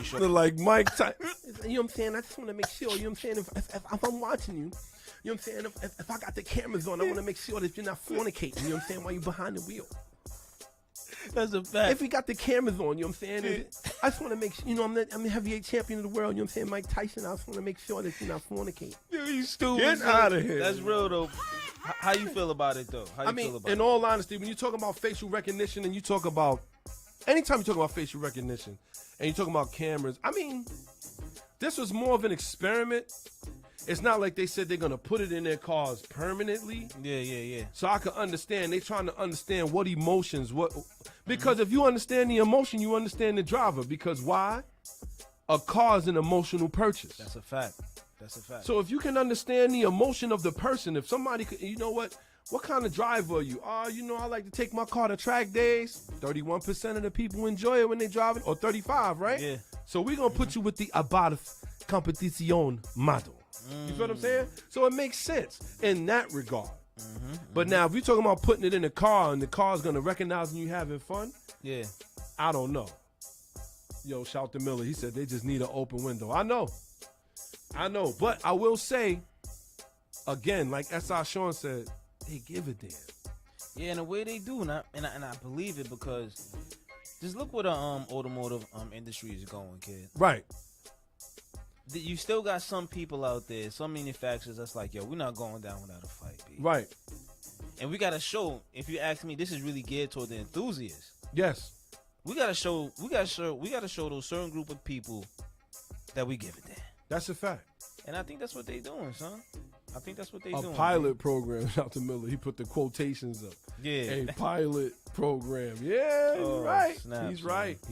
sure. Like Mike Tyson. You know what I'm saying? I just want to make sure, you know what I'm saying, if I'm watching you, you know what I'm saying, if I got the cameras on, I want to make sure that you're not fornicating, you know what I'm saying, while you're behind the wheel. That's a fact. If we got the cameras on, you know what I'm saying, I just want to make sure, you know, I'm the heavyweight champion of the world, you know what I'm saying, Mike Tyson, I just want to make sure that you're not fornicating. Dude, you stupid. Get out of here. That's real, though. How you feel about it, though? How you feel about in all honesty, when you talk about facial recognition and you talk about, anytime you talk about facial recognition and you talk about cameras, I mean, this was more of an experiment. It's not like they said they're going to put it in their cars permanently. Yeah. So I can understand. They're trying to understand what emotions, because if you understand the emotion, you understand the driver. Because why? A car is an emotional purchase. That's a fact. So if you can understand the emotion of the person, if somebody could, you know what kind of driver are you? You know, I like to take my car to track days. 31% of the people enjoy it when they drive it, or 35, right? Yeah. So we're going to put you with the Abarth Competición model. You feel what I'm saying? So it makes sense in that regard. But now if you're talking about putting it in the car and the car's going to recognize when you having fun, Yeah. I don't know. Yo, shout to Miller. He said they just need an open window. I know. But I will say, again, like S.I. Sean said, they give a damn. Yeah, in a way they do, and I believe it, because just look where the automotive industry is going, kid. Right. You still got some people out there, some manufacturers that's like, yo, we're not going down without a fight, B. Right. And we got to show, if you ask me, this is really geared toward the enthusiasts. Yes. We got to show those certain group of people that we give a damn. That's a fact. And I think that's what they doing, son. I think that's what they A doing. pilot program, shout to Miller. He put the quotations up. Yeah. A pilot program. Yeah, he's right. Snaps, He's right. man.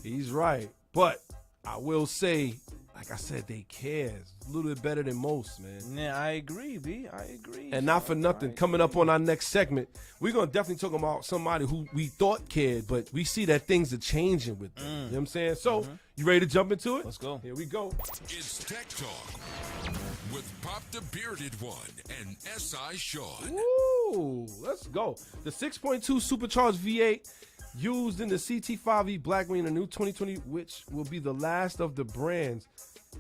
He's right. But I will say, like I said, they care a little bit better than most, man. Yeah, I agree, B. I agree. And not for nothing, coming up on our next segment, we're going to definitely talk about somebody who we thought cared, but we see that things are changing with them. You know what I'm saying? So, you ready to jump into it? Let's go. Here we go. It's Tech Talk with Pop the Bearded One and S.I. Sean. Ooh, let's go. The 6.2 supercharged V8 used in the CT5e Blackwing, a new 2020, which will be the last of the brand's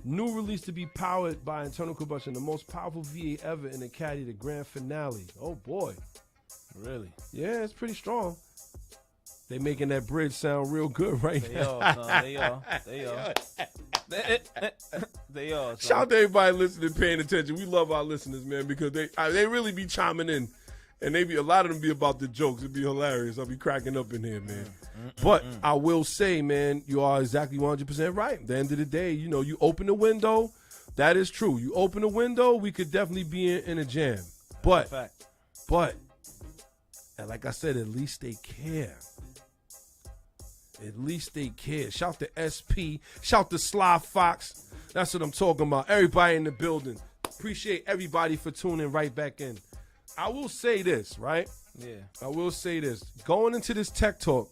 new release to be powered by internal combustion, the most powerful V8 ever in the Caddy, the grand finale. Oh boy. Really? Yeah, it's pretty strong. They making that bridge sound real good right They now. are, son. They are. They are. Son. Shout out to everybody listening, paying attention. We love our listeners, man, because they really be chiming in. And a lot of them be about the jokes. It'd be hilarious. I'll be cracking up in here, man. But I will say, man, you are exactly 100% right. At the end of the day, you know, you open the window. That is true. You open the window, we could definitely be in a jam. But, and like I said, at least they care. At least they care. Shout to SP. Shout to Sly Fox. That's what I'm talking about. Everybody in the building. Appreciate everybody for tuning right back in. I will say this, right? Yeah. I will say this. Going into this tech talk,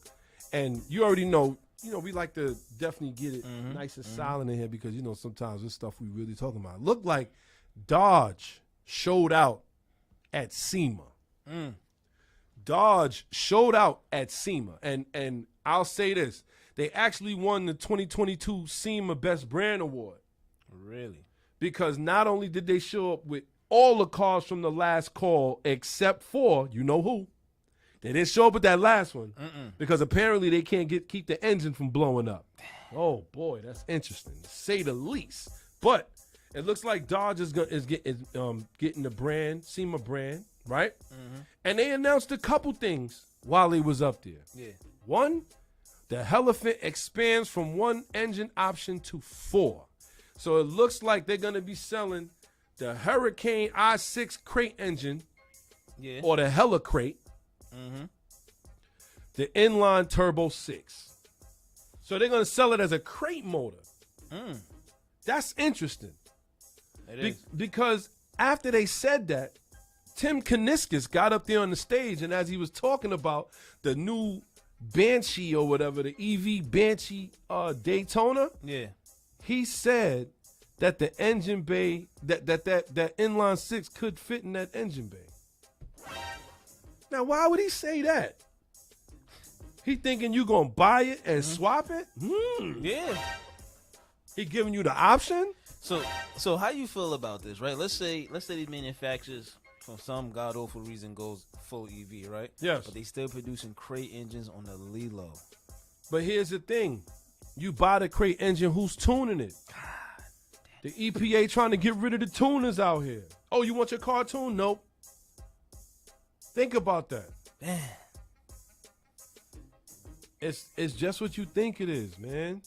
and you already know, we like to definitely get it nice and silent in here because, sometimes this stuff we really talking about. Looked like Dodge showed out at SEMA. Dodge showed out at SEMA. And I'll say this. They actually won the 2022 SEMA Best Brand Award. Really? Because not only did they show up with all the cars from the last call except for, you know who? They didn't show up with that last one because apparently they can't keep the engine from blowing up. Oh, boy, that's interesting, to say the least. But it looks like Dodge is getting the brand, SEMA brand, right? And they announced a couple things while he was up there. Yeah. One, the Elephant expands from one engine option to 4. So it looks like they're going to be selling the Hurricane i6 crate engine, or the Hella crate, the inline turbo 6. So they're going to sell it as a crate motor. That's interesting. It is. Because after they said that, Tim Kuniskis got up there on the stage, and as he was talking about the new Banshee or whatever, the EV Banshee Daytona, he said that the engine bay, that inline 6 could fit in that engine bay. Now, why would he say that? He thinking you gonna buy it and swap it? Yeah. He giving you the option? So how you feel about this, right? Let's say these manufacturers, for some god awful reason, goes full EV, right? Yes. But they still producing crate engines on the Lilo. But here's the thing. You buy the crate engine, who's tuning it? The EPA trying to get rid of the tuners out here. Oh, you want your car tuned? Nope. Think about that. Man. It's just what you think it is, man.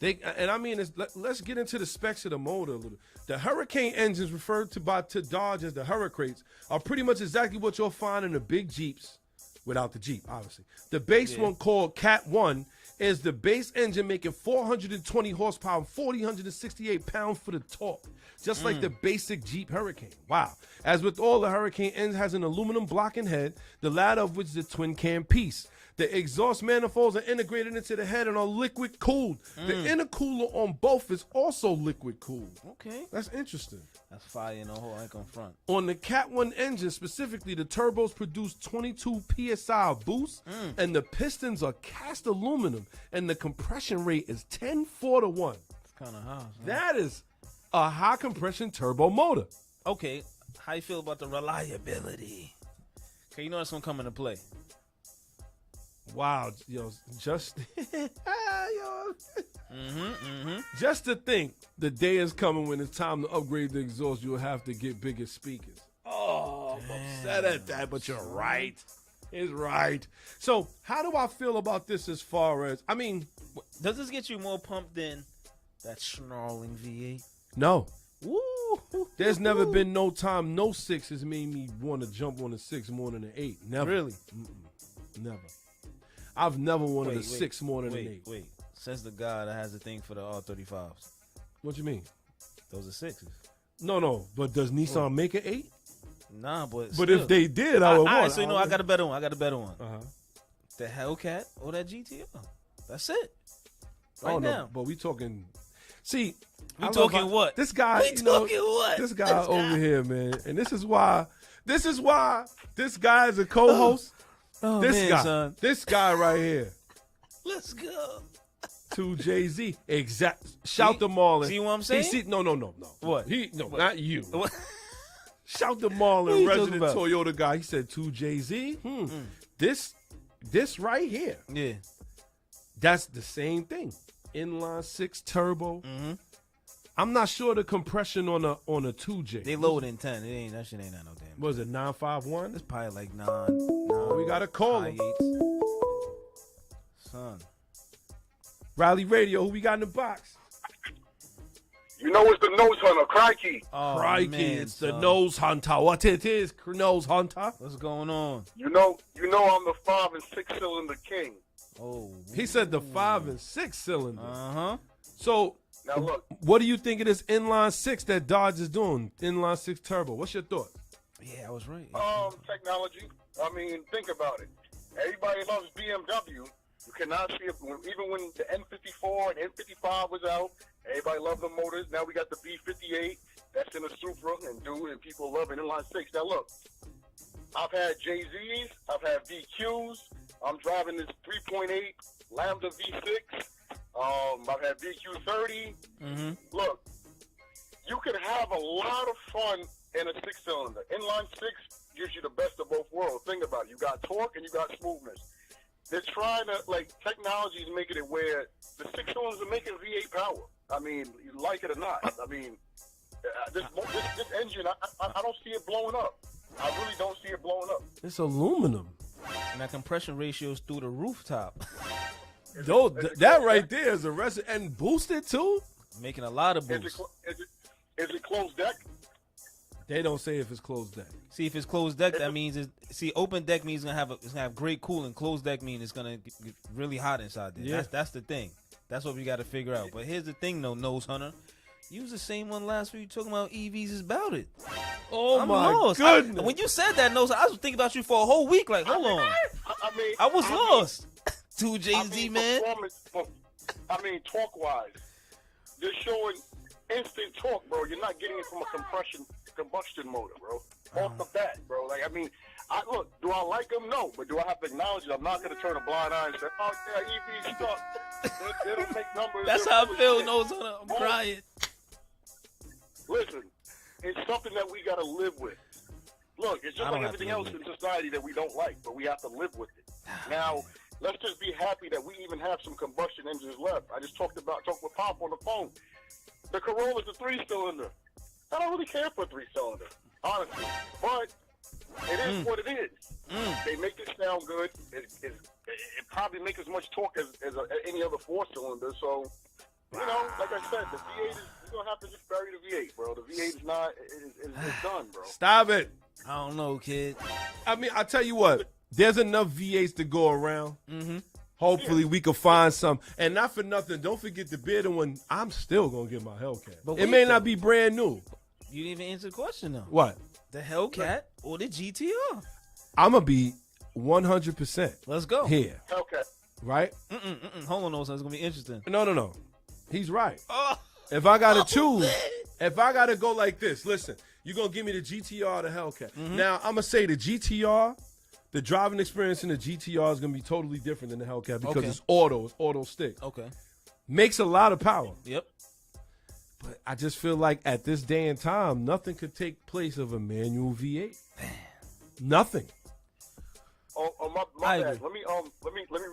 Let's get into the specs of the motor a little. The Hurricane engines referred to Dodge as the Hurricanes are pretty much exactly what you'll find in the big Jeeps, without the Jeep, obviously. The base one called Cat 1 is the base engine making 420 horsepower and 468 pound-foot of torque, just like the basic Jeep Hurricane. Wow. As with all, the Hurricane engine has an aluminum blocking head, the latter of which is a twin-cam piece. The exhaust manifolds are integrated into the head and are liquid cooled. The intercooler on both is also liquid cooled. Okay. That's interesting. That's fire in the whole icon front. On the Cat 1 engine specifically, the turbos produce 22 PSI of boost, and the pistons are cast aluminum, and the compression rate is 10-4-1. It's kind of high. That is a high compression turbo motor. Okay. How you feel about the reliability? Okay, you know that's gonna come into play. Wow, just just to think the day is coming when it's time to upgrade the exhaust, you'll have to get bigger speakers. Oh, I'm upset at that, but you're right. It's right. So how do I feel about this as far as, Does this get you more pumped than that snarling V8? No. Woo! There's never been no time, no 6 has made me want to jump on a 6 more than an 8. Never. Really? Never. I've never wanted a 6 more than an 8. Wait. Says the guy that has a thing for the R35s. What you mean? Those are 6s. No. But does Nissan make an 8? Nah, but But still. if they did, I would want. Alright, so I got a better one. Uh-huh. The Hellcat or that GTO. That's it. Oh, Right no, now. but we talking. See, We I love talking how- what? This guy. We talking what? This guy over here, man, and this is why this guy is a co-host. Oh, this man, guy, son. this guy right here, Let's go. to Jay-Z. Exact. Shout the Marlin. See what I'm saying? No. What? Not you. What? Shout the What Marlin, you talking resident about? Toyota guy. He said to Jay-Z, this right here, Yeah. that's the same thing. Inline 6 turbo. Mm-hmm. I'm not sure the compression on a 2J. They lowered in 10. That shit ain't no damn. Was it 951? It's probably like 9. We got to call high him. 8s. Son. Riley Radio, who we got in the box? You know it's the nose hunter, crikey. Oh, Crikey, man, it's the son. nose hunter. What it is, nose hunter? What's going on? You know I'm the 5 and 6 cylinder king. Oh. He said the 5 and 6 cylinder. Uh-huh. So, Now look, what do you think of this inline 6 that Dodge is doing? Inline 6 turbo. What's your thought? Yeah, I was right. technology. I mean, think about it. Everybody loves BMW. You cannot see it. Even when the N54 and N55 was out, everybody loved the motors. Now we got the B58. That's in a Supra, and people love an inline 6. Now look, I've had JZs. I've had VQs. I'm driving this 3.8 Lambda V6. I've had VQ30. Mm-hmm. Look, you can have a lot of fun in a 6-cylinder. Inline 6 gives you the best of both worlds. Think about it. You got torque and you got smoothness. They're trying to, technology is making it where the 6 cylinders are making V8 power. I mean, you like it or not. I mean, this engine, I don't see it blowing up. I really don't see it blowing up. It's aluminum. And that compression ratio is through the rooftop. That right there is a rest and boosted too. Making a lot of Is boost. it closed deck? They don't say if it's closed deck. See, if it's closed deck, that means open deck means it's gonna have great cooling. Closed deck means it's gonna get really hot inside there. Yeah. That's the thing. That's what we got to figure out. But here's the thing, though, Nose Hunter. You was the same one last week talking about EVs is about it. Oh I'm my lost. goodness! When you said that, Nose, I was thinking about you for a whole week. Like, hold on, I was lost. To Jay-Z, man. Torque-wise, they're showing instant torque, bro. You're not getting it from a combustion motor, bro. off the bat, bro. Like, I mean, look, do I like them? No, but do I have to acknowledge it? I'm not going to turn a blind eye and say, oh, yeah, EV stuff. They don't make numbers. That's how I feel. No, son, I'm crying. Listen, it's something that we got to live with. Look, it's just like everything else in society that we don't like, but we have to live with it. Now, let's just be happy that we even have some combustion engines left. I just talked with Pop on the phone. The Corolla's a 3-cylinder. I don't really care for a 3-cylinder, honestly. But it is what it is. They make it sound good. It probably makes as much torque as any other 4-cylinder. So, you know, like I said, the V8 is, you're going to have to just bury the V8, bro. The V8 is not, it's done, bro. Stop it. I don't know, kid. I mean, I tell you what, there's enough V8s to go around. Hopefully we can find some. And not for nothing, don't forget the bidder one. I'm still going to get my Hellcat. But it may not be brand new. You didn't even answer the question, though. What? The Hellcat or the GTR? I'm going to be 100% Let's go. here. Okay. Right? Hold on, no, son. It's going to be interesting. No. He's right. Oh, If I got to choose, if I got to go like this, listen, you're going to give me the GTR or the Hellcat. Now, I'm going to say the GTR, the driving experience in the GTR is going to be totally different than the Hellcat because it's auto stick. okay. Makes a lot of power. Yep. But I just feel like at this day and time, nothing could take place of a manual V8. Nothing. Oh, my bad. Let me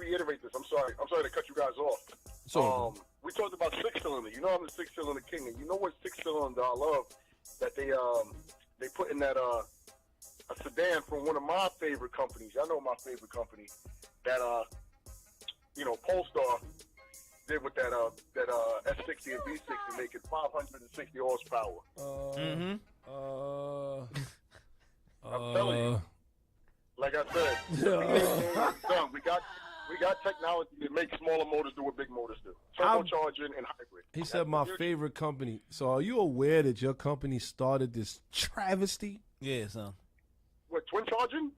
reiterate this. I'm sorry to cut you guys off. So we talked about 6-cylinder. You know I'm the 6-cylinder king, and you know what 6-cylinder I love that they put in that a sedan from one of my favorite companies. I know my favorite company that Polestar did with that S60 and V60, making 560 horsepower. I'm telling you. Like I said, we got technology that makes smaller motors do what big motors do. Turbocharging and hybrid. he said my favorite company. So are you aware that your company started this travesty? Yeah, son. What, twin charging?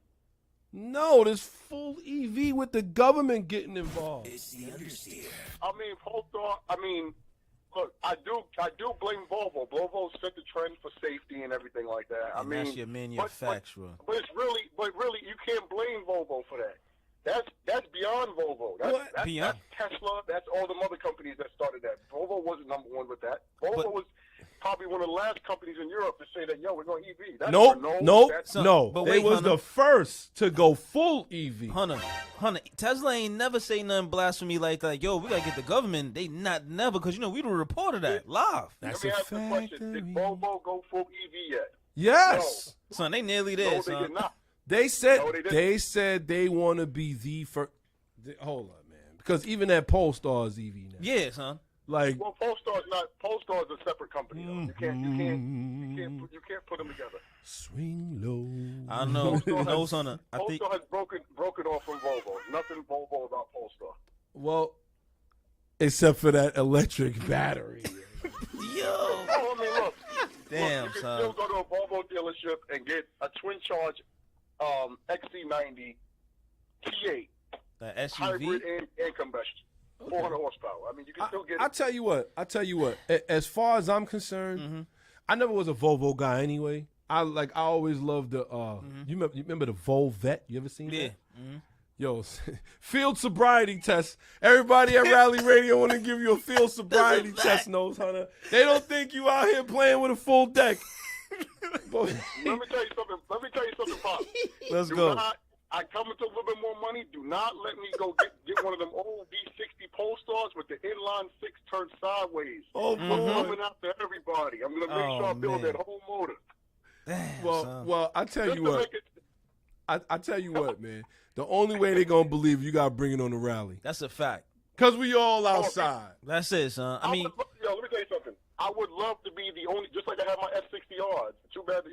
No, this full EV with the government getting involved. I mean, Polestar. Look, I do blame Volvo. Volvo set the trend for safety and everything like that. And that's your manufacturer. But really, you can't blame Volvo for that. That's beyond Volvo. That's Beyond? That's Tesla. That's all the other companies that started that. Volvo wasn't number one with that. Volvo was probably one of the last companies in Europe to say that, yo, we're going EV. That's No. But They wait, was Hunter. the first to go full EV. Hunter, Tesla ain't never say nothing blasphemy like that. Yo, we got to get the government. They never, because, we would report that live. That's Let me a ask you a question. Did factory. Volvo go full EV yet? Yes. Son, they nearly there, No, son. they did not. They said No, they didn't. they said they want to be the first. Hold on, man. Because even that Polestar is EV now. Yeah, son. Like, Well, Polestar's a separate company. Though. You can't put them together. swing low. I know. No, son. I think. Polestar has broken off from Volvo. Nothing Volvo about Polestar. Well, except for that electric battery. Yo. Oh, I mean, look. Damn, you can son. still go to a Volvo dealership and get a twin charge XC90 T8 The SUV. hybrid and combustion. 400 horsepower. I mean, you can still get I it. tell you what. As far as I'm concerned, I never was a Volvo guy anyway. I always loved the. You remember the Volvet? You ever seen Yeah. that? Yo, field sobriety test. Everybody at Rally Radio want to give you a field sobriety test, Nose Hunter. They don't think you out here playing with a full deck. Let me tell you something, Pop. Let's Do go. not, I come into a little bit more money. Do not let me go get one of them old V60 Polestars with the inline 6 turned sideways. Oh, I'm boy. coming after everybody. I'm going to make sure I build man. that whole motor. Damn, son. Well, I tell Just you to what. make it, I tell you what, man. The only way they gonna believe you gotta bring it on the rally. That's a fact. Cause we all outside. That's it, son. I mean, let me tell you something. I would love to be the only, just like I have my S60R. Too bad,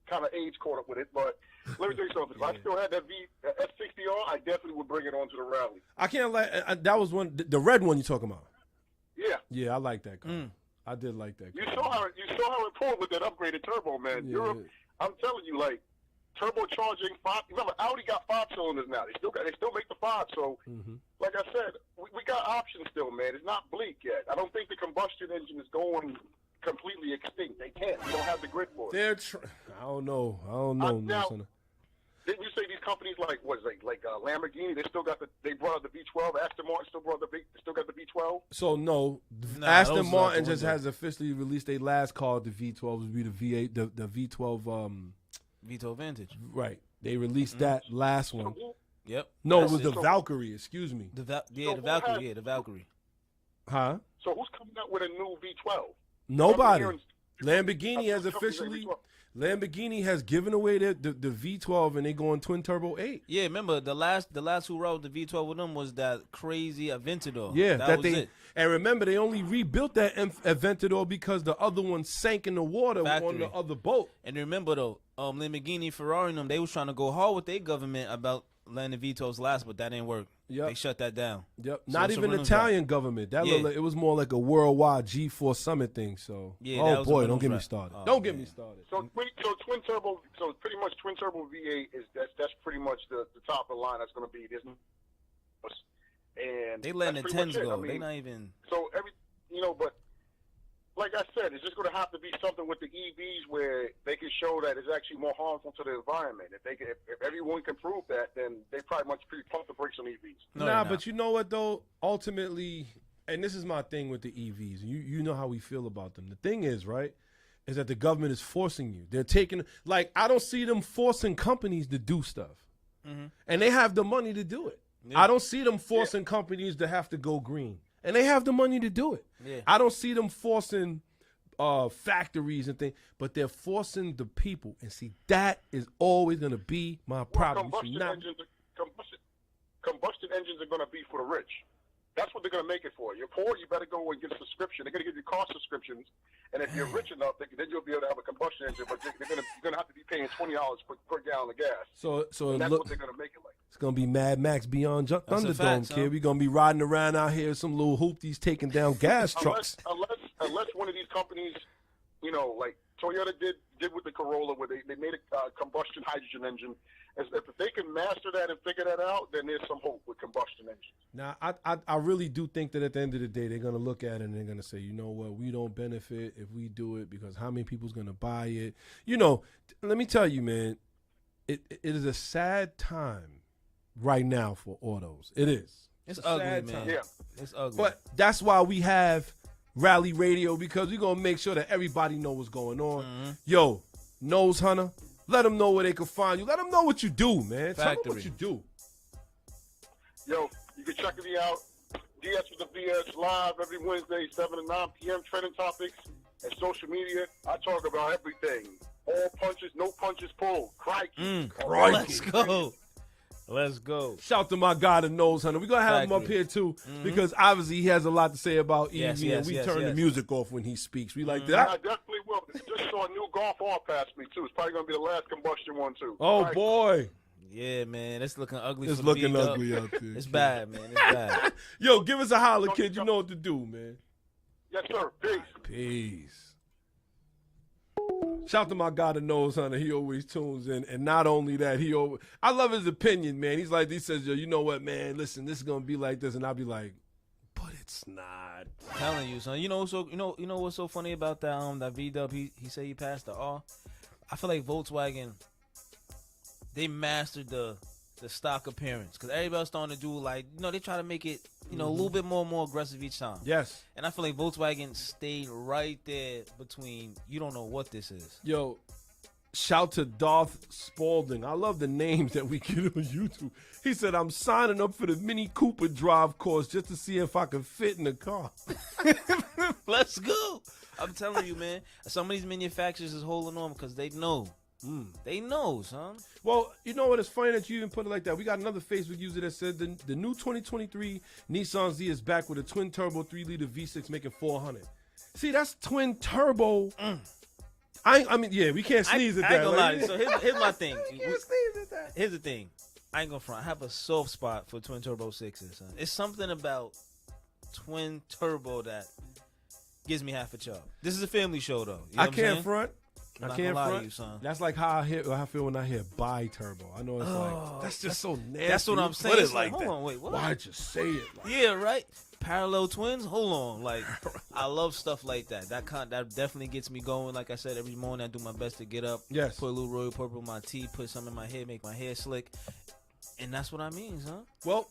kind of age caught up with it. But let me tell you something. If I still had that S60R, I definitely would bring it onto the rally. I can't let that was the red one you talking about. Yeah. Yeah, I like that car. I did like that car. You saw how it pulled with that upgraded turbo, man. Yeah. Europe, I'm telling you, like turbocharging 5. Remember, Audi got 5 cylinders now. They still make the 5. So, like I said, we got options still, man. It's not bleak yet. I don't think the combustion engine is going completely extinct. They can't. We don't have the grid for it. I don't know. Now, son. didn't you say these companies like Lamborghini? They brought out the V12. Aston Martin still got the V12. So no, Nah, Aston those is out Martin the just window. has officially released their last car. The V12 would be the V8, the V12. Vito Vantage. Right. They released that last one. Yep. No, it That's was the So- Valkyrie. Excuse me. The So who Valkyrie. has- Yeah, the Valkyrie. Huh? So who's coming out with a new V12? Nobody. I'm hearing- Lamborghini has I've heard companies officially. like Lamborghini has given away the V12 and they going twin turbo 8. Yeah, remember the last who rode the V12 with them was that crazy Aventador. Yeah, that was they it. and remember they only rebuilt that Aventador because the other one sank in the water on Factory. the other boat. And remember though, Lamborghini, Ferrari, and them, they was trying to go hard with their government about letting the V12s last, but that didn't work. Yep. They shut that down. Yep, So not it's a even rental Italian government. That Yeah. looked like, it was more like a worldwide G4 summit thing. So, Yeah, that oh was a boy, rental don't get me track. started. Oh, Don't get man. me started. So twin turbo. So pretty much twin turbo V8 is that's pretty much the top of the line. That's going to be this. And They letting the that's pretty 10s much it. go. I mean, They not even. so but like I said, it's just going to have to be something with the EVs where they can show that it's actually more harmful to the environment. If everyone can prove that, then they probably must pump the brakes on EVs. No, nah, they're but not. you know what though? Ultimately, and this is my thing with the EVs. You know how we feel about them. The thing is, right, is that the government is forcing you. They're taking I don't see them forcing companies to do stuff, and they have the money to do it. Yeah. I don't see them forcing companies to have to go green, and they have the money to do it. Yeah. I don't see them forcing factories and things, but they're forcing the people. And see, that is always going to be my problem. We should Combustion engines are going to be for the rich. That's what they're going to make it for. You're poor, you better go and get a subscription. They're going to give you car subscriptions, and if you're rich enough, then you'll be able to have a combustion engine. But you're going to have to be paying $20 per gallon of gas. So And it that's look, what they're going to make it like. it's gonna be Mad Max Beyond That's a Thunderdome, fact, kid. son. We're gonna be riding around out here, some little hoopties taking down gas trucks. Unless one of these companies, like Toyota did with the Corolla, where they made a combustion hydrogen engine. If they can master that and figure that out, then there's some hope with combustion engines. Now, I really do think that at the end of the day, they're gonna look at it and they're gonna say, you know what, we don't benefit if we do it because how many people's gonna buy it? Let me tell you, man, it is a sad time right now for autos. It is. It's a ugly, sad man. time. Yeah. It's ugly. But that's why we have Rally Radio, because we're going to make sure that everybody know what's going on. Yo, Nose Hunter, let them know where they can find you. Let them know what you do, man. Tell them Factory. what you do. Yo, you can check me out. DS with the BS live every Wednesday, 7 to 9 p.m. Trending topics and social media. I talk about everything. All punches, no punches pulled. Crikey. Let's go. Let's go. Shout to my guy, the Nose Hunter. We're going to have him up Factory. here, too, because obviously he has a lot to say about EV, Yes, and yes, we yes, turn the yes. music off when he speaks. We like I that. definitely will. Just saw a new Golf R pass me, too. It's probably going to be the last combustion one, too. Oh, Crikey. boy. Yeah, man. It's looking ugly. It's for the looking B-Dub. ugly out there. It's bad, man. It's bad. Yo, give us a holler, kid. You know what to do, man. Yes, sir. Peace. Peace. Shout to my guy, the Nose Hunter. He always tunes in, and not only that, I love his opinion, man. He says, yo, you know what, man? Listen, this is gonna be like this, and I'll be like, but it's not. I'm telling you, son. You know what's so funny about that V-Dub? He said he passed the R. I feel like Volkswagen, they mastered the stock appearance, because everybody's starting to do they try to make it a little bit more aggressive each time. Yes. And I feel like Volkswagen stayed right there between, you don't know what this is. Yo, shout to Darth Spalding. I love the names that we get on YouTube. He said, I'm signing up for the Mini Cooper drive course just to see if I can fit in the car. Let's go. I'm telling you, man. Some of these manufacturers is holding on because they know. They know, son. Well, you know what? It's funny that you even put it like that. We got another Facebook user that said the new 2023 Nissan Z is back with a twin turbo 3-liter V6 making 400. See, that's twin turbo. I mean, yeah, we can't sneeze at I that. ain't gonna like- lie. So here's my thing. We can't sneeze at that. Here's the thing. I ain't gonna front. I have a soft spot for twin turbo 6s, son. It's something about twin turbo that gives me half a chub. This is a family show, though. You know I what I'm can't saying? front. I'm I not can't gonna lie to front. you, son. That's like how I feel when I hear bi-turbo. I know it's like, that's just so nasty. That's what You I'm put saying. it It's like, like hold that. on, wait, what? Why'd you say it like Yeah, right. parallel twins. Hold on, like I love stuff like that. That definitely gets me going. Like I said, every morning I do my best to get up. Yes. Put a little royal purple in my tea. Put some in my hair. Make my hair slick. And that's what I mean, son. Well,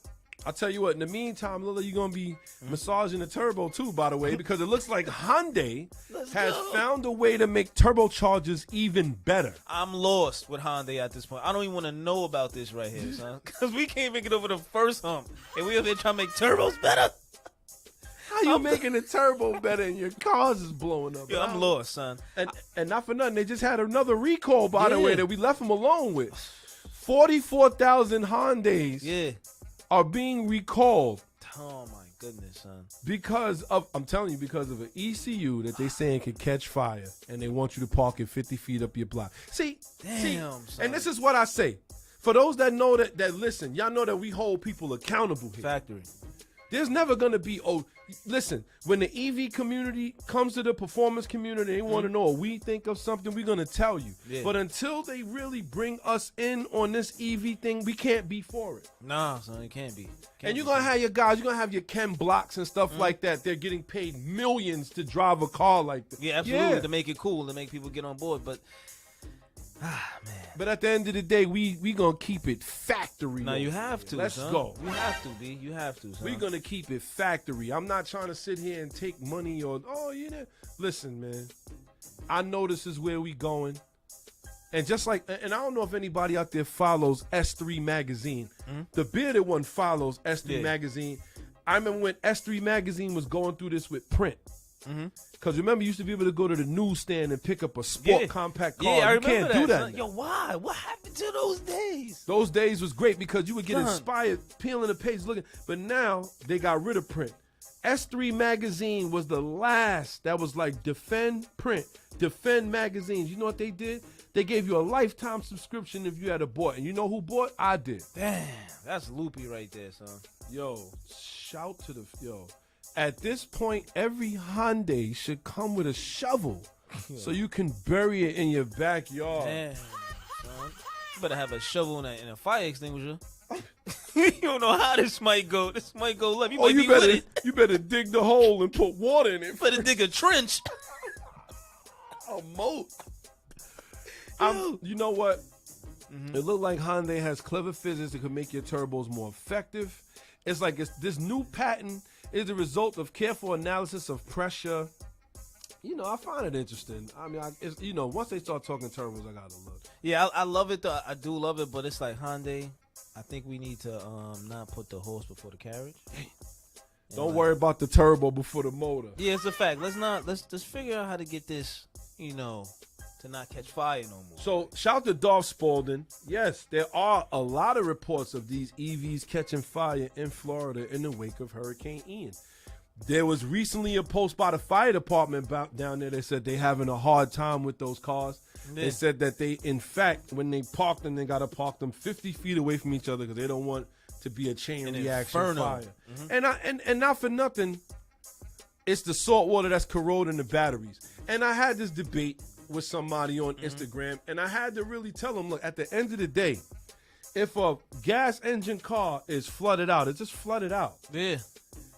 I'll tell you what, in the meantime, Lila, you're going to be massaging the turbo too, by the way, because it looks like Hyundai has found a way to make turbochargers even better. I'm lost with Hyundai at this point. I don't even want to know about this right here, son. Because we can't even get over the first hump. And we up there trying to make turbos better. How you making the turbo better and your cars is blowing up? Yo, I'm lost, son. And not for nothing, they just had another recall, by the Yeah. way, that we left them alone with. 44,000 Hyundais are being recalled Oh, my goodness, son. because of, I'm telling you, because of an ECU that they saying can catch fire, and they want you to park it 50 feet up your block. See, Damn, son. and this is what I say. For those that know that listen, y'all know that we hold people accountable here. Factory. There's never going to be, listen, when the EV community comes to the performance community, they want to know, we think of something, we're going to tell you. Yeah. But until they really bring us in on this EV thing, we can't be for it. Nah, son, it can't be. And you're going to have your guys, you're going to have your Ken Blocks and stuff like that. They're getting paid millions to drive a car like that. Yeah, absolutely. To make it cool, to make people get on board. But, man. But at the end of the day, we going to keep it factory. No, you have to, Let's son. go. You have to, B. You have to, son. We're going to keep it factory. I'm not trying to sit here and take money or, listen, man, I know this is where we going. And just like, and I don't know if anybody out there follows S3 Magazine. The bearded one follows S3 Magazine. I remember when S3 Magazine was going through this with print. Because remember, you used to be able to go to the newsstand and pick up a sport compact car. Yeah, I you remember can't do that son. now. Yo, why? What happened to those days? Those days was great because you would get Son. inspired, peeling the page, looking. But now they got rid of print. S3 Magazine was the last that was like defend print, defend magazines. You know what they did? They gave you a lifetime subscription if you had a bought. And you know who bought? I did. Damn, that's loopy right there, son. Yo, shout to the, At this point, every Hyundai should come with a shovel so you can bury it in your backyard. Damn, son. You better have a shovel and a fire extinguisher. You don't know how this might go. This might go left. You might be with it. You better dig the hole and put water in it. You better dig a trench. A moat. You know what? It looked like Hyundai has clever physics that could make your turbos more effective. It's like this new patent is the result of careful analysis of pressure. I find it interesting. I mean, once they start talking turbos, I gotta look. Yeah, I love it though. I do love it, but it's like Hyundai. I think we need to not put the horse before the carriage. Don't worry about the turbo before the motor. Yeah, it's a fact. Let's figure out how to get this, to not catch fire no more. So, shout to Dolph Spalding. Yes, there are a lot of reports of these EVs catching fire in Florida in the wake of Hurricane Ian. There was recently a post by the fire department down there. They said they're having a hard time with those cars. Yeah. They said that they, in fact, when they parked them, they got to park them 50 feet away from each other because they don't want to be a chain reaction fire. And not for nothing, it's the salt water that's corroding the batteries. And I had this debate with somebody on Instagram, and I had to really tell them, look, at the end of the day, if a gas engine car is flooded out, it's just flooded out. Yeah.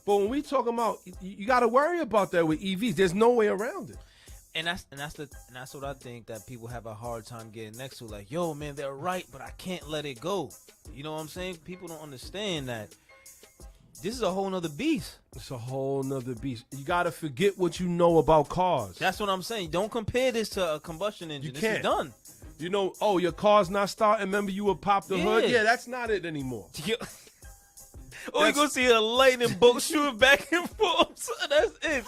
But when we talking about, you got to worry about that with EVs. There's no way around it. And that's what I think that people have a hard time getting next to. Like, yo, man, they're right, but I can't let it go. You know what I'm saying? People don't understand that this is a whole nother beast. It's a whole nother beast. You got to forget what you know about cars. That's what I'm saying. Don't compare this to a combustion engine. This is done. Your car's not starting. Remember you would pop the hood? Yeah, that's not it anymore. Or you gonna see a lightning bolt shooting back and forth. So that's it.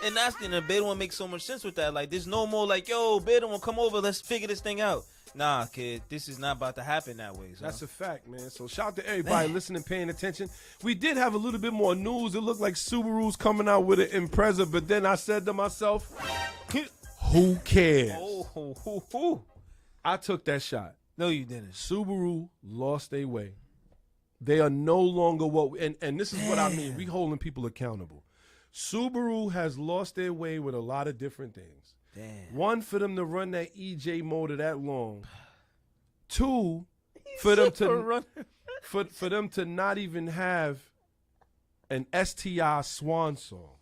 And that's the debate. Don't make so much sense with that. Like, there's no more like, yo, Beto won't come over. Let's figure this thing out. Nah, kid, this is not about to happen that way. So. That's a fact, man. So shout out to everybody listening, paying attention. We did have a little bit more news. It looked like Subaru's coming out with an Impreza, but then I said to myself, who cares? I took that shot. No, you didn't. Subaru lost their way. They are no longer and this is what I mean. We holding people accountable. Subaru has lost their way with a lot of different things. Damn. One, for them to run that EJ motor that long. Two, for them to not even have an STI swan song.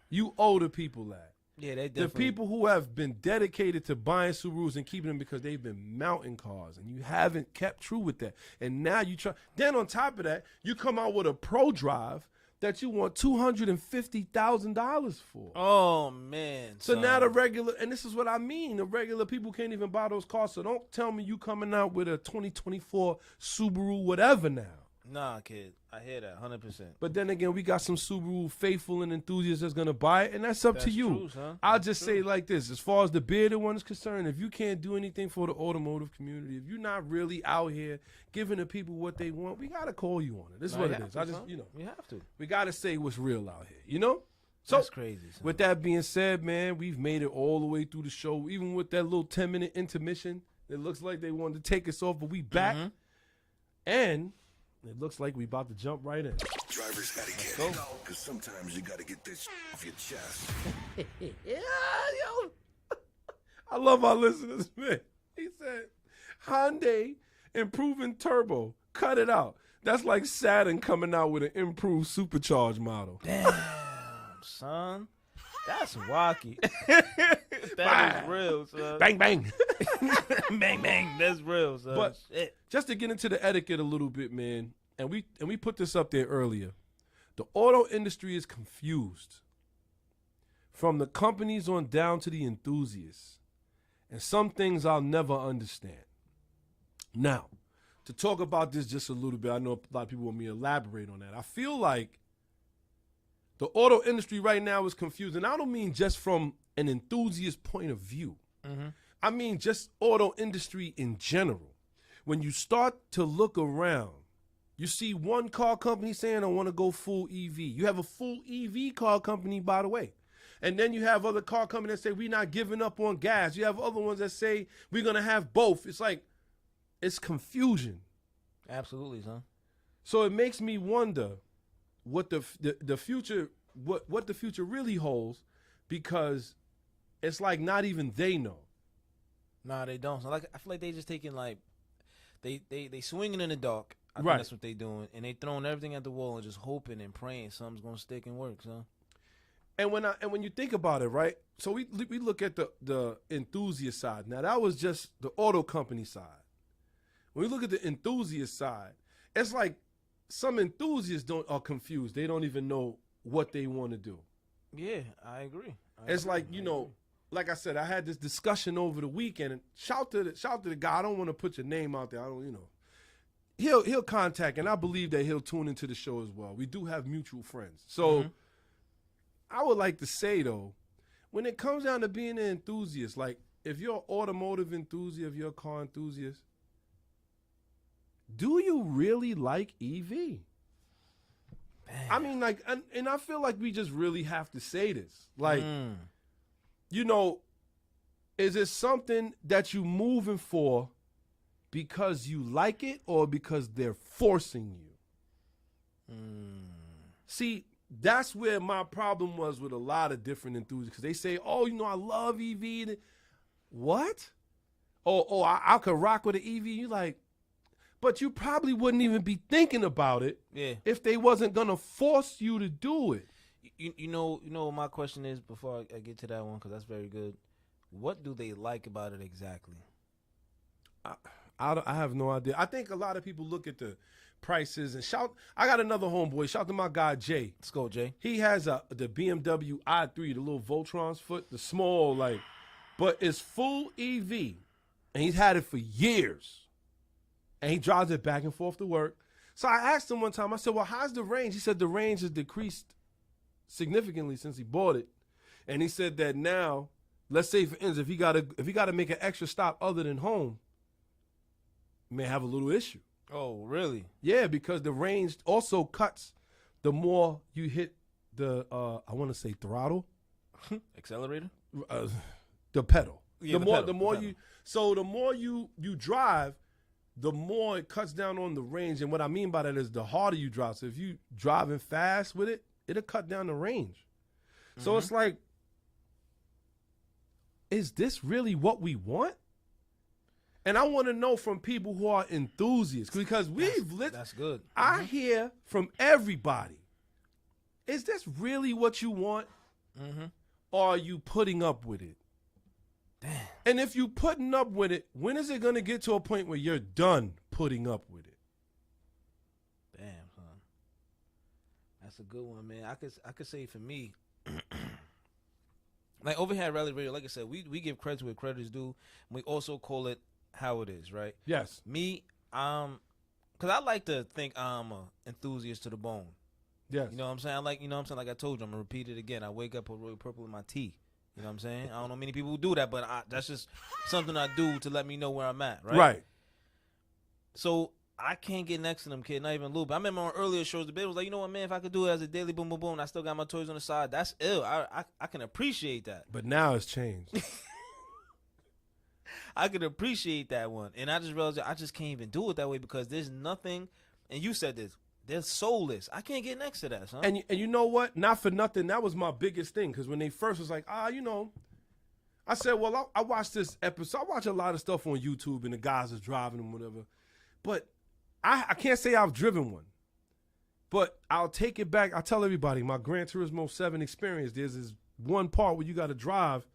You owe the people that. Yeah, they The definitely. people who have been dedicated to buying Subarus and keeping them because they've been mountain cars and you haven't kept true with that. And now you try. Then on top of that, you come out with a Pro Drive that you want $250,000 for. Oh man. So son. now the regular, and this is what I mean, the regular people can't even buy those cars. So don't tell me you coming out with a 2024 Subaru whatever now. Nah, kid. I hear that 100%. But then again, we got some Subaru faithful and enthusiasts that's gonna buy it, and that's up to That's you. true, son. I'll That's just true. say like this: as far as the bearded one is concerned, if you can't do anything for the automotive community, if you're not really out here giving the people what they want, we gotta call you on it. This is Nah, what you it have is. to, I just, son. you know, We have to. we gotta say what's real out here. You know. So That's crazy. Son. with that being said, man, we've made it all the way through the show, even with that little 10-minute intermission. It looks like they wanted to take us off, but we back, and it looks like we about to jump right in. Driver's etiquette. Because sometimes you got to get this off your chest. Yeah, yo. I love our listeners, man. He said, Hyundai improving turbo. Cut it out. That's like Saturn coming out with an improved supercharged model. Damn, son. That's wacky. That is real, son. Bang, bang. Bang, bang. That's real, son. But- Shit. Just to get into the etiquette a little bit, man, and we put this up there earlier. The auto industry is confused. From the companies on down to the enthusiasts. And some things I'll never understand. Now, to talk about this just a little bit, I know a lot of people want me to elaborate on that. I feel like the auto industry right now is confused. And I don't mean just from an enthusiast point of view. I mean just auto industry in general. When you start to look around, you see one car company saying, I want to go full EV. You have a full EV car company, by the way. And then you have other car companies that say, we're not giving up on gas. You have other ones that say, we're going to have both. It's like, it's confusion. Absolutely, son. So it makes me wonder what the future, what the future really holds, because it's like not even they know. Nah, they don't. So like, I feel like they just taking like, they swinging in the dark. I Right. think that's what they doing, and they throwing everything at the wall and just hoping and praying something's gonna stick and work, son. And when you think about it, right? So we look at the enthusiast side. Now that was just the auto company side. When we look at the enthusiast side, it's like some enthusiasts are confused. They don't even know what they want to do. Yeah, I agree. It's like, you know, like I said, I had this discussion over the weekend, and shout to the guy. I don't want to put your name out there. I don't, you know. He'll contact, and I believe that he'll tune into the show as well. We do have mutual friends. So I would like to say, though, when it comes down to being an enthusiast, like if you're an automotive enthusiast, if you're a car enthusiast, do you really like EV? I mean, like, and I feel like we just really have to say this. Like, you know, is it something that you moving for because you like it or because they're forcing you? See, that's where my problem was with a lot of different enthusiasts. Because they say, oh, you know, I love EV. What? Oh, I could rock with an EV. You like, but you probably wouldn't even be thinking about it Yeah. if they wasn't going to force you to do it. You know what my question is before I get to that one, because that's very good. What do they like about it exactly? I have no idea. I think a lot of people look at the prices and shout. I got another homeboy. Shout to my guy, Jay. Let's go, Jay. He has the BMW i3, the little Voltron's foot, the small, like, but it's full EV. And he's had it for years. And he drives it back and forth to work. So I asked him one time, I said, well, how's the range? He said the range has decreased significantly since he bought it. And he said that now, let's say for instance, if he gotta make an extra stop other than home, he may have a little issue. Oh, really? Yeah, because the range also cuts the more you hit the I want to say throttle, Accelerator? the pedal. Yeah, the more you drive, the more it cuts down on the range. And what I mean by that is the harder you drive. So if you driving fast with it, it'll cut down the range. So it's like, is this really what we want? And I want to know from people who are enthusiasts, because That's good. I hear from everybody is this really what you want? Mm-hmm. Or are you putting up with it? Damn. And if you putting up with it, when is it going to get to a point where you're done putting up with it? Damn, son. That's a good one, man. I could say for me, like over here at Rally Radio, like I said, we give credit where credit is due. And we also call it how it is, right? Yes. Me, because I like to think I'm a enthusiast to the bone. Yes. You know what I'm saying? Like I told you, I'm going to repeat it again. I wake up with Royal Purple in my tea. You know what I'm saying? I don't know many people who do that, but that's just something I do to let me know where I'm at, right? Right. So I can't get next to them, kid, not even a little bit. I remember on earlier shows, the bit was like, you know what, man, if I could do it as a daily boom, boom, boom, and I still got my toys on the side, that's ill. I can appreciate that. But now it's changed. I could appreciate that one. And I just realized I just can't even do it that way because there's nothing, and you said this, they're soulless. I can't get next to that, son. And you know what? Not for nothing. That was my biggest thing because when they first was like, you know, I said, well, I watched this episode. I watch a lot of stuff on YouTube and the guys is driving and whatever. But I can't say I've driven one. But I'll take it back. I tell everybody my Gran Turismo 7 experience, there's this one part where you got to drive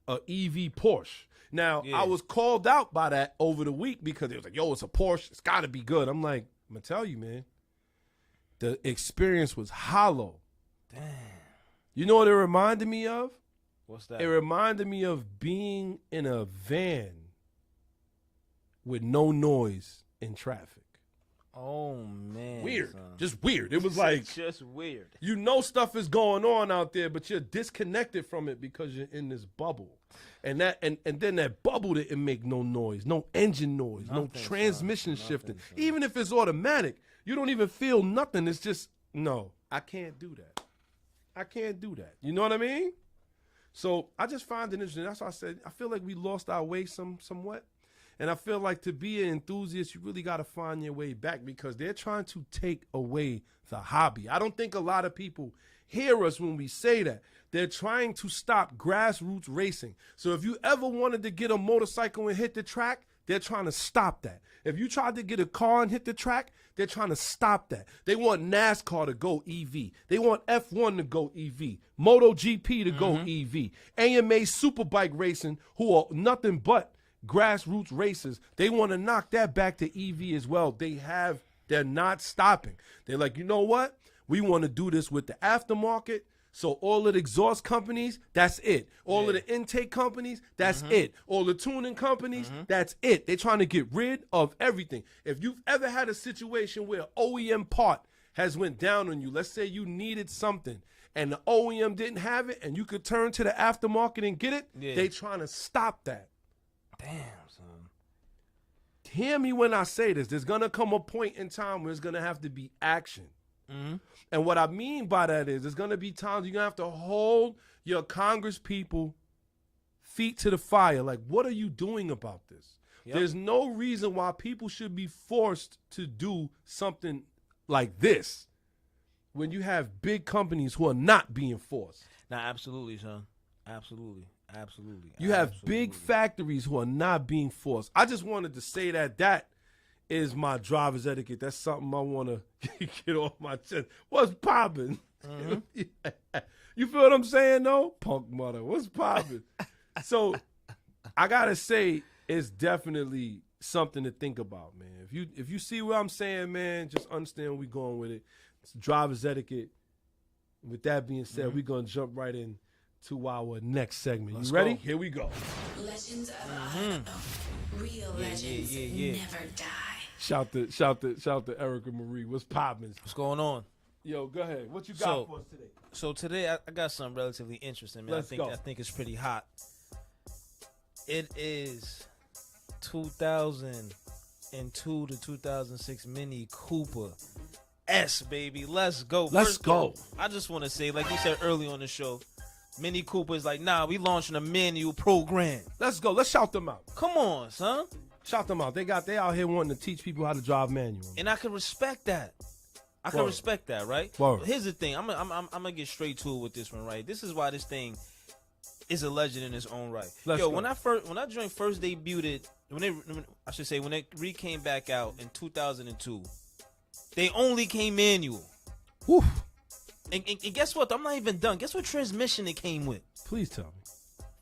a EV Porsche. Now, Yeah. I was called out by that over the week because it was like, yo, it's a Porsche. It's got to be good. I'm like, I'm going to tell you, man. The experience was hollow. Damn. You know what it reminded me of? What's that? It reminded me of being in a van with no noise in traffic. Oh, man. Weird. Son. Just weird. It was like, just weird. you know stuff is going on out there, but you're disconnected from it because you're in this bubble. And that and then that bubble didn't make no noise, no engine noise, no Nothing, transmission son. shifting. Nothing, son. Even if it's automatic, you don't even feel nothing. It's just, no, I can't do that. I can't do that. You know what I mean? So I just find it interesting. That's why I said I feel like we lost our way somewhat. And I feel like to be an enthusiast, you really got to find your way back because they're trying to take away the hobby. I don't think a lot of people hear us when we say that. They're trying to stop grassroots racing. So if you ever wanted to get a motorcycle and hit the track, they're trying to stop that. If you tried to get a car and hit the track, they're trying to stop that. They want NASCAR to go EV. They want F1 to go EV. MotoGP to go EV. AMA Superbike Racing, who are nothing but grassroots racers, they want to knock that back to EV as well. They're not stopping. They're like, you know what? We want to do this with the aftermarket. So all of the exhaust companies, that's it. All of the intake companies, that's it. All the tuning companies, that's it. They're trying to get rid of everything. If you've ever had a situation where OEM part has went down on you, let's say you needed something and the OEM didn't have it and you could turn to the aftermarket and get it, they trying to stop that. Damn, son. Hear me when I say this. There's going to come a point in time where it's going to have to be action. And what I mean by that is there's going to be times you're going to have to hold your Congress people feet to the fire. Like, what are you doing about this? Yep. There's no reason why people should be forced to do something like this when you have big companies who are not being forced. Nah, absolutely, son. Absolutely. Absolutely. You have big factories who are not being forced. I just wanted to say that is my driver's etiquette. That's something I want to get off my chest. What's popping? You feel what I'm saying, though? Punk mother. What's popping? So I got to say it's definitely something to think about, man. If you see what I'm saying, man, just understand where we're going with it. It's driver's etiquette. With that being said, we're going to jump right in to our next segment. Let's you ready? go. Here we go. Legends of Real legends never die. Shout to Erica Marie. What's poppin'? What's going on? Yo, go ahead. What you got for us today? So today I got something relatively interesting, man. Let's go. I think it's pretty hot. It is 2002 to 2006 Mini Cooper S, baby. Let's go. Let's go. I just want to say, like you said early on the show, Mini Cooper is like, nah, we launching a manual program. Let's go. Let's shout them out. Come on, son. Shout them out. They out here wanting to teach people how to drive manual. And I can respect that. I can Word. respect that, right? Word. Here's the thing. I'm gonna get straight to it with this one, right? This is why this thing is a legend in its own right. Let's Yo, go. when I joined first debuted, when it came back out in 2002, they only came manual. Whew. And guess what? I'm not even done. Guess what transmission it came with? Please tell me.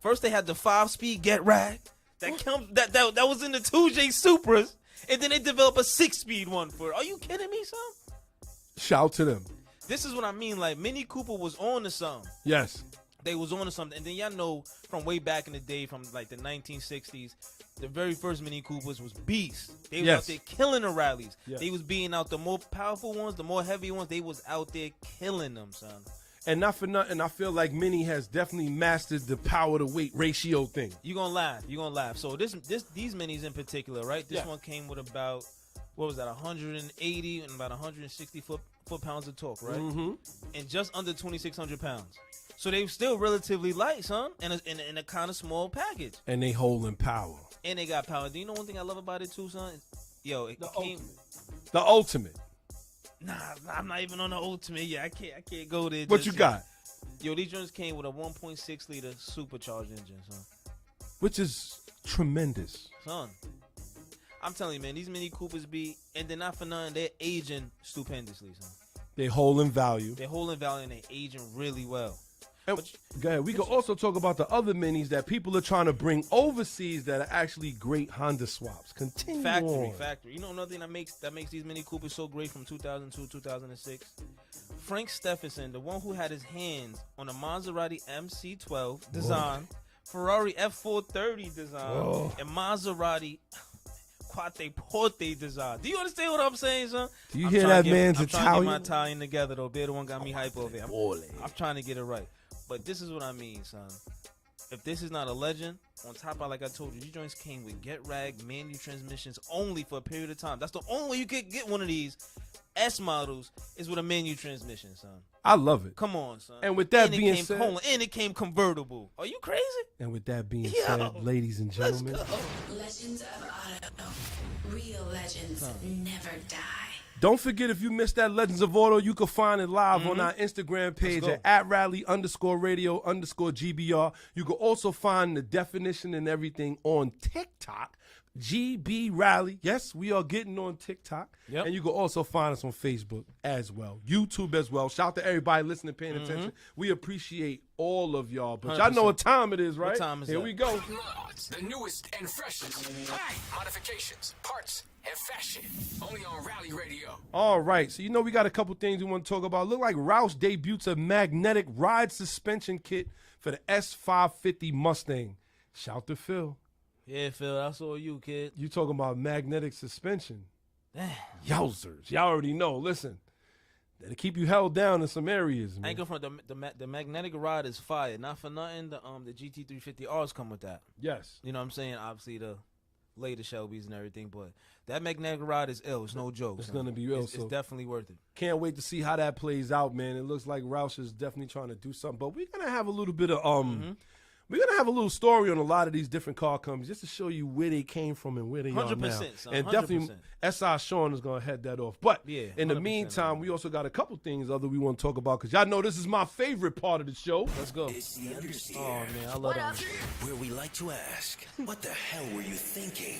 First, they had the 5-speed Get Rag that was in the 2J Supras, and then they developed a 6-speed one for it. Are you kidding me, son? Shout to them. This is what I mean. Like, Mini Cooper was on to something. Yes. They was on to something. And then y'all know from way back in the day, from like the 1960s, the very first Mini Coopers was beasts. They was out there killing the rallies. Yes. They was beating out the more powerful ones, the more heavy ones. They was out there killing them, son. And not for nothing, I feel like Mini has definitely mastered the power to weight ratio thing. You're gonna laugh. So these minis in particular, right? This one came with about, what was that, 180 and about 160 foot-pounds of torque, right? Mm-hmm. And just under 2,600 pounds. So they were still relatively light, son, in a kind of small package. And they holding power. And they got power. Do you know one thing I love about it too, son? Yo, it came. The ultimate. Nah, I'm not even on the ultimate yet. I can't go there. What you got? Yo, these joints came with a 1.6 liter supercharged engine, son. Which is tremendous. Son, I'm telling you, man, these Mini Coopers be, and they're not for nothing, they're aging stupendously, son. They holding value. They're holding value and they're aging really well. Go ahead. We could also talk about the other minis that people are trying to bring overseas that are actually great Honda swaps. Continue on. Factory. You know another thing that makes these Mini Coopers so great from 2002, 2006? Frank Stephenson, the one who had his hands on a Maserati MC12 design, Ferrari F430 design, and Maserati Quattroporte design. Do you understand what I'm saying, son? Do you hear that man's I'm Italian? trying to get my Italian together, though. Bear the one got me hype over here. I'm trying to get it right. But this is what I mean, son. If this is not a legend, on top of, like I told you, these joints came with Get Rag manual transmissions only for a period of time. That's the only way you could get one of these S models is with a manual transmission, son. I love it. Come on, son. And with that and being said, and it came convertible. Are you crazy? And with that being said, ladies and gentlemen, Legends of Auto. Real legends never die. don't forget, if you missed that Legends of Auto, you can find it live on our Instagram page at @rally_radio_GBR. You can also find the definition and everything on TikTok, GB Rally. Yes, we are getting on TikTok. Yep. And you can also find us on Facebook as well, YouTube as well. Shout out to everybody listening, paying attention. We appreciate all of y'all. But y'all know what time it is, right? What time is Here that? we go. Mods, the newest and freshest. Modifications, parts, and fashion. Only on Rally Radio. All right, so you know we got a couple things we want to talk about. Look like Roush debuts a magnetic ride suspension kit for the S550 Mustang. Shout to Phil. Yeah, Phil, that's all you, kid. You talking about magnetic suspension. Damn. Yowzers. Y'all already know. Listen, that'll keep you held down in some areas, I man. ain't going front. The magnetic rod is fire. Not for nothing. The GT350Rs come with that. Yes. You know what I'm saying? Obviously the later Shelbys and everything, but that magnetic rod is ill. It's no joke. It's son. gonna be ill, It's so- definitely worth it. Can't wait to see how that plays out, man. It looks like Roush is definitely trying to do something. But we're going to have a little bit of we're going to have a little story on a lot of these different car companies just to show you where they came from and where they are now. 100%, son, And definitely 100%. S.I. Sean is going to head that off. But Yeah, in the 100%, meantime, man. we also got a couple things other we want to talk about because y'all know this is my favorite part of the show. Let's go. It's the understeer, Oh man, I love that. where we like to ask, what the hell were you thinking?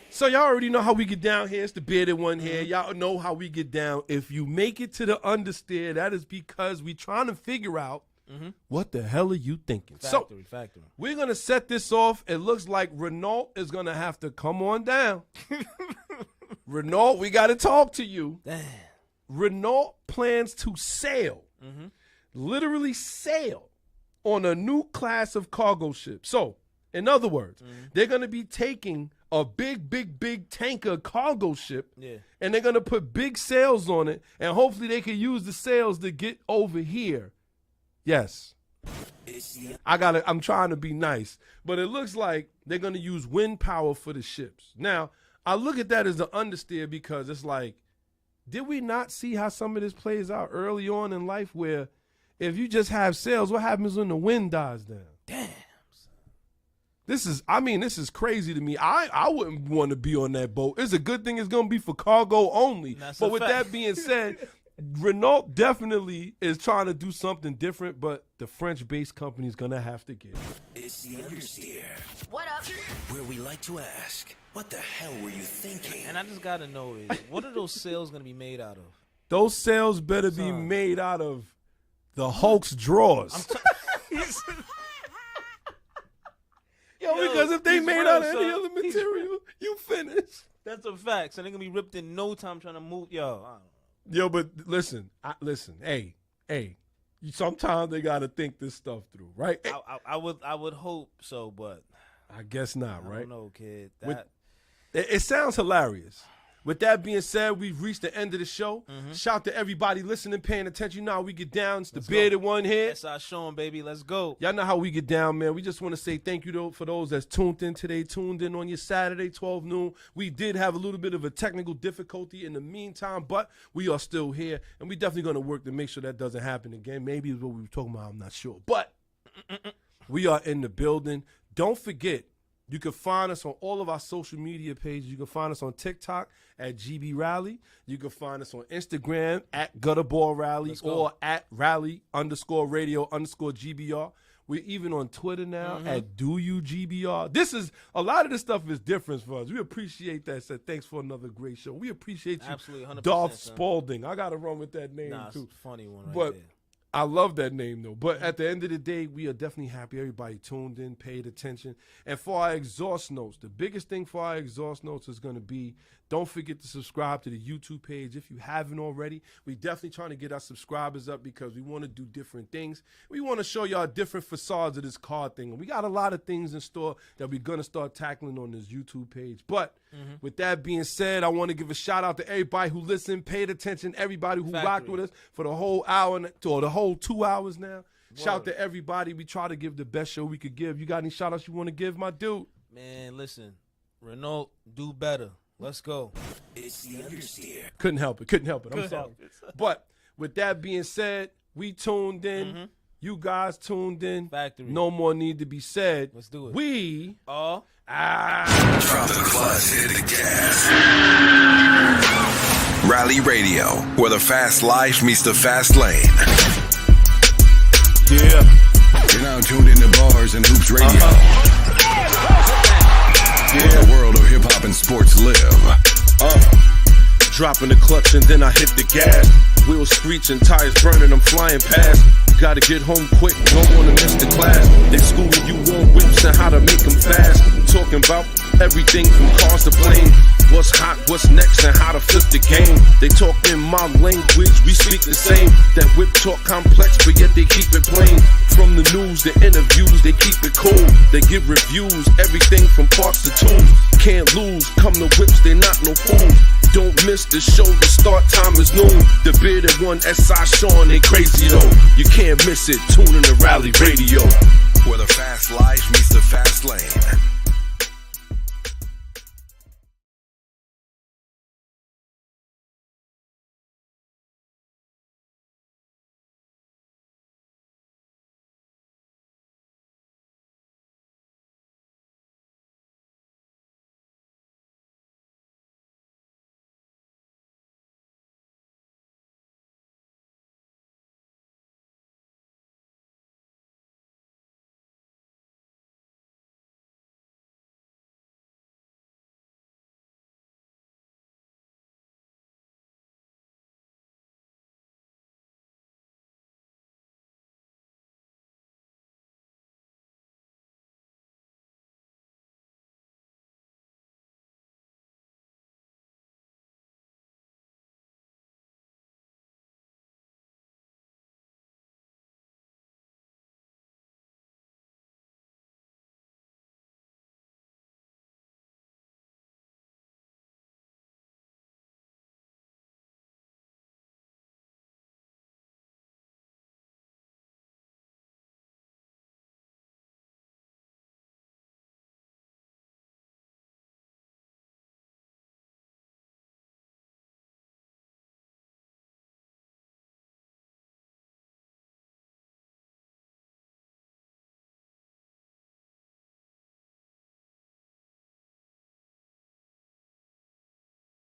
So y'all already know how we get down here. It's the bearded one here. Y'all know how we get down. If you make it to the understeer, that is because we trying to figure out what the hell are you thinking. Factory. We're going to set this off. It looks like Renault is going to have to come on down. Renault, we got to talk to you. Damn. Renault plans to sail, literally sail, on a new class of cargo ship. So, in other words, they're going to be taking a big tanker cargo ship, and they're going to put big sails on it, and hopefully they can use the sails to get over here. Yes. I'm trying to be nice, but it looks like they're going to use wind power for the ships. Now, I look at that as the understeer because it's like, did we not see how some of this plays out early on in life where if you just have sails, what happens when the wind dies down? Damn. This is crazy to me. I wouldn't want to be on that boat. It's a good thing it's going to be for cargo only. That's But a with fact. that being said, Renault definitely is trying to do something different, but the French-based company is going to have to get it. It's the understeer, What up? where we like to ask, what the hell were you thinking? And I just gotta know is what are those sails gonna be made out of? Those sails better be Son. made out of The Hulk's drawers. Because if they he's made real, out of any son. other material, you finished. That's a fact. So they're gonna be ripped in no time trying to move. Yo, I don't know. Yo, but listen. Hey. Sometimes they gotta think this stuff through, right? I would hope so, but I guess not, I right? don't know, kid. It sounds hilarious. With that being said, we've reached the end of the shout Shout to everybody listening, paying attention. You know how we get down. It's the bearded one here. That's our Sean, baby. Let's go. Y'all know how we get down, man. We just want to say thank you for those that's tuned in today, tuned in on your Saturday, 12 noon. We did have a little bit of a technical difficulty in the meantime, but we are still here, and we definitely going to work to make sure that doesn't happen again. Maybe it's what we were talking about. I'm not sure. But we are in the building. Don't forget, you can find us on all of our social media pages. You can find us on TikTok at GB Rally. You can find us on Instagram at Gutterball Rally or at Rally_radio_GBR. We're even on Twitter now at DoYouGBR. A lot of this stuff is different for us. We appreciate that. So thanks for another great show. We appreciate you. Absolutely, 100%. Darth Spalding. I got to run with that name Nah, too. it's a funny one right But there. I love that name, though. But at the end of the day, we are definitely happy everybody tuned in, paid attention. And for our exhaust notes, the biggest thing for our exhaust notes is going to be, don't forget to subscribe to the YouTube page if you haven't already. We definitely trying to get our subscribers up because we want to do different things. We want to show y'all different facades of this car thing. And we got a lot of things in store that we're going to start tackling on this YouTube page. But with that being said, I want to give a shout out to everybody who listened, paid attention, everybody who rocked with us for the whole hour or the whole 2 hours now. Shout to everybody. We try to give the best show we could give. You got any shout outs you want to give, my dude? Man, listen, Renault, do better. Let's go. It's the understeer. Couldn't help it. I'm sorry. But with that being said, we tuned in. You guys tuned in. Factory. No more need to be said. Let's do it. We Oh. Drop the clutch, hit the gas. Rally Radio, where the fast life meets the fast lane. Yeah. You're now tuned into Bars and Hoops Radio. Where the world of hip-hop and sports live. Dropping the clutch and then I hit the gas. Wheels screeching, tires burning, I'm flying past. Gotta get home quick, don't wanna miss the class. They schooling you on whips and how to make them fast. Talking about everything from cars to planes. What's hot, what's next, and how to flip the game. They talk in my language, we speak the same. That whip talk complex, but yet they keep it plain. From the news, the interviews, they keep it cool. They give reviews, everything from parts to tools. Can't lose, come to whips, they not no fools. Don't miss the show, the start time is noon. The bearded one, SI Sean, they crazy though. You can't miss it, tune in to Rally Radio. Where the fast life meets the fast lane.